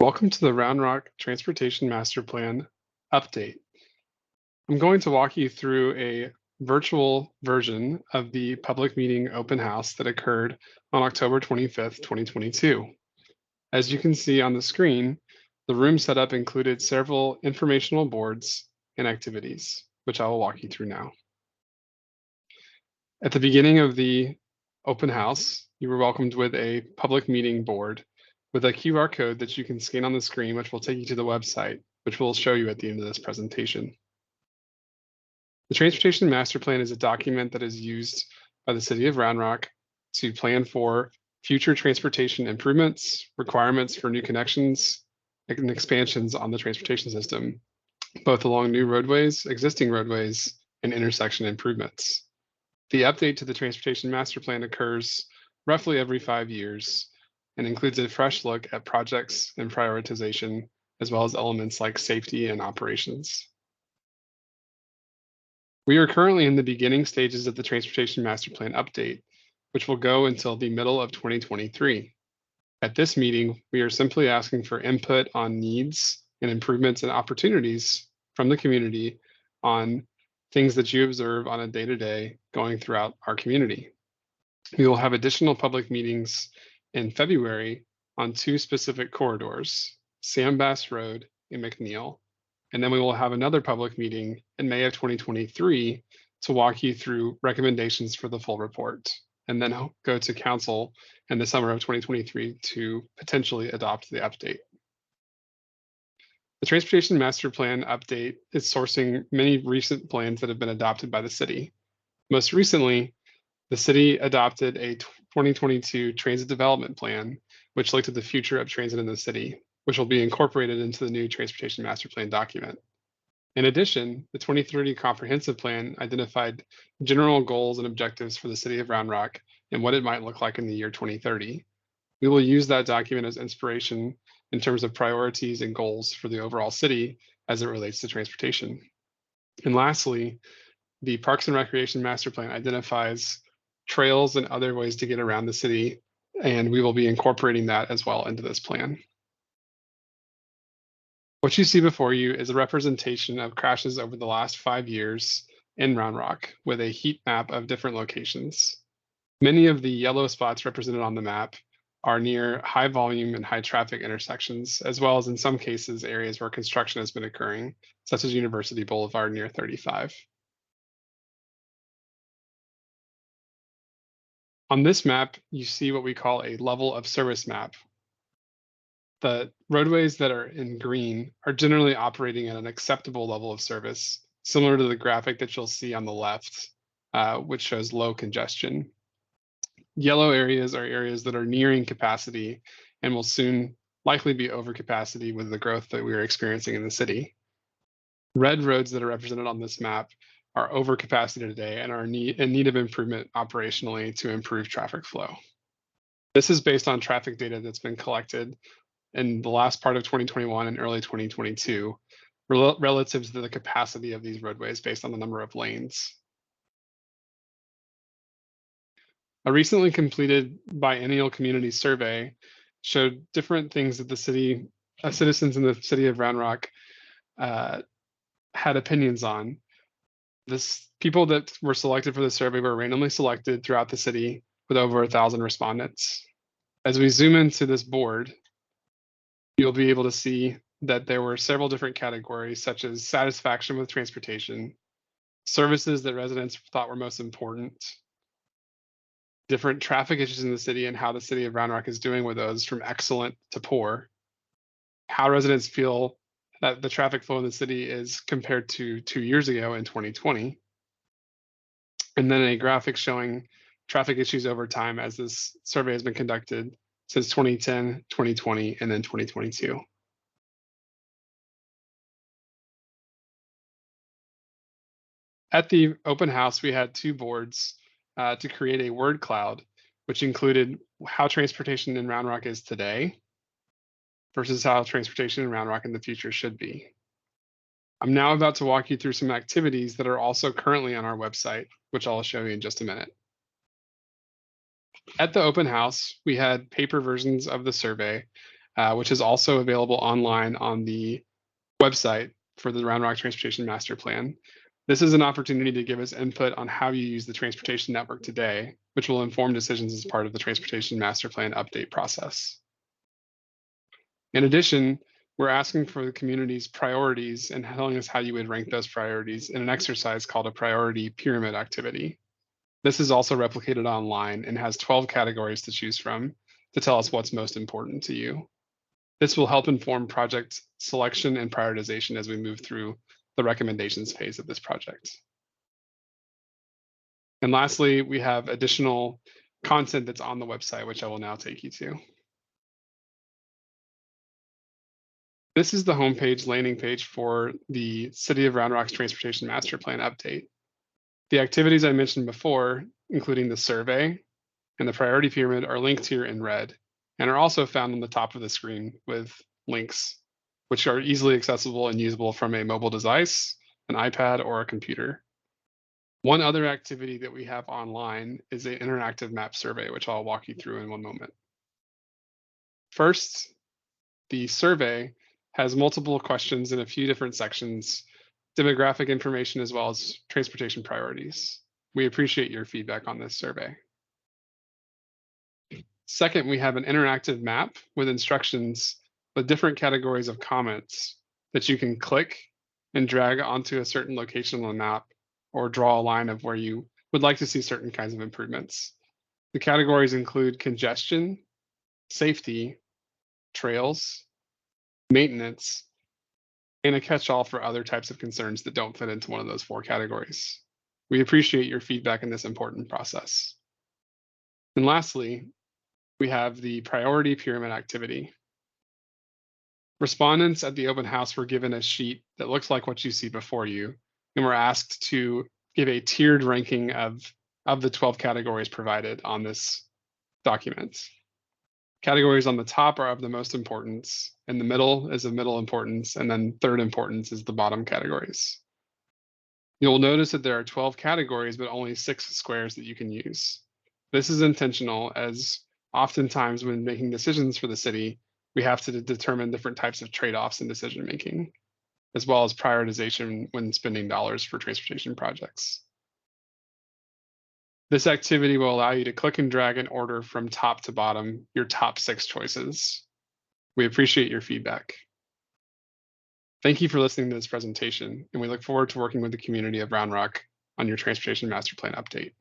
Welcome to the Round Rock Transportation Master Plan update. I'm going to walk you through a virtual version of the public meeting open house that occurred on October 25th, 2022. As you can see on the screen, the room setup included several informational boards and activities, which I will walk you through now. At the beginning of the open house, you were welcomed with a public meeting board with a QR code that you can scan on the screen, which will take you to the website, which we'll show you at the end of this presentation. The Transportation Master Plan is a document that is used by the City of Round Rock to plan for future transportation improvements, requirements for new connections, and expansions on the transportation system, both along new roadways, existing roadways, and intersection improvements. The update to the Transportation Master Plan occurs roughly every 5 years and includes a fresh look at projects and prioritization, as well as elements like safety and operations. We are currently in the beginning stages of the Transportation Master Plan update, which will go until the middle of 2023. At this meeting, we are simply asking for input on needs and improvements and opportunities from the community on things that you observe on a day-to-day going throughout our community. We will have additional public meetings in February on 2 specific corridors, Sam Bass Road and McNeil. And then we will have another public meeting in May of 2023 to walk you through recommendations for the full report, and then go to council in the summer of 2023 to potentially adopt the update. The Transportation Master Plan update is sourcing many recent plans that have been adopted by the city. Most recently, the city adopted a 2022 transit development plan, which looked at the future of transit in the city, which will be incorporated into the new Transportation Master Plan document. In addition, the 2030 Comprehensive Plan identified general goals and objectives for the city of Round Rock and what it might look like in the year 2030. We will use that document as inspiration in terms of priorities and goals for the overall city as it relates to transportation. And lastly, the Parks and Recreation Master Plan identifies trails and other ways to get around the city, and we will be incorporating that as well into this plan. What you see before you is a representation of crashes over the last 5 years in Round Rock with a heat map of different locations. Many of the yellow spots represented on the map are near high volume and high traffic intersections, as well as in some cases areas where construction has been occurring, such as University Boulevard near 35. On this map, you see what we call a level of service map. The roadways that are in green are generally operating at an acceptable level of service, similar to the graphic that you'll see on the left, which shows low congestion. Yellow areas are areas that are nearing capacity and will soon likely be over capacity with the growth that we are experiencing in the city. Red roads that are represented on this map are over capacity today and are in need of improvement operationally to improve traffic flow. This is based on traffic data that's been collected in the last part of 2021 and early 2022, relative to the capacity of these roadways based on the number of lanes. A recently completed biennial community survey showed different things that the city, citizens in the city of Round Rock had opinions on. People that were selected for the survey were randomly selected throughout the city with over 1,000 respondents. As we zoom into this board, you'll be able to see that there were several different categories, such as satisfaction with transportation, services that residents thought were most important, different traffic issues in the city and how the city of Round Rock is doing with those from excellent to poor, how residents feel that the traffic flow in the city is compared to 2 years ago in 2020, and then a graphic showing traffic issues over time as this survey has been conducted since 2010, 2020, and then 2022. At the open house, we had 2 boards to create a word cloud, which included how transportation in Round Rock is today versus how transportation in Round Rock in the future should be. I'm now about to walk you through some activities that are also currently on our website, which I'll show you in just a minute. At the open house, we had paper versions of the survey which is also available online on the website for the Round Rock Transportation Master Plan. This is an opportunity to give us input on how you use the transportation network today, which will inform decisions as part of the Transportation Master Plan update process. In addition, we're asking for the community's priorities and telling us how you would rank those priorities in an exercise called a priority pyramid activity. This is also replicated online and has 12 categories to choose from to tell us what's most important to you. This will help inform project selection and prioritization as we move through the recommendations phase of this project. And lastly, we have additional content that's on the website, which I will now take you to. This is the homepage landing page for the City of Round Rock's Transportation Master Plan update. The activities I mentioned before, including the survey and the priority pyramid, are linked here in red and are also found on the top of the screen with links, which are easily accessible and usable from a mobile device, an iPad, or a computer. One other activity that we have online is an interactive map survey, which I'll walk you through in one moment. First, the survey has multiple questions in a few different sections, demographic information, as well as transportation priorities. We appreciate your feedback on this survey. Second, we have an interactive map with instructions with different categories of comments that you can click and drag onto a certain location on the map or draw a line of where you would like to see certain kinds of improvements. The categories include congestion, safety, trails, maintenance, and a catch-all for other types of concerns that don't fit into one of those 4 categories. We appreciate your feedback in this important process. And lastly, we have the priority pyramid activity. Respondents at the open house were given a sheet that looks like what you see before you, and were asked to give a tiered ranking of the 12 categories provided on this document. Categories on the top are of the most importance, and the middle is of middle importance, and then third importance is the bottom categories. You'll notice that there are 12 categories, but only 6 squares that you can use. This is intentional, as oftentimes when making decisions for the city, we have to determine different types of trade-offs in decision making, as well as prioritization when spending dollars for transportation projects. This activity will allow you to click and drag in order from top to bottom your top 6 choices. We appreciate your feedback. Thank you for listening to this presentation, and we look forward to working with the community of Round Rock on your Transportation Master Plan update.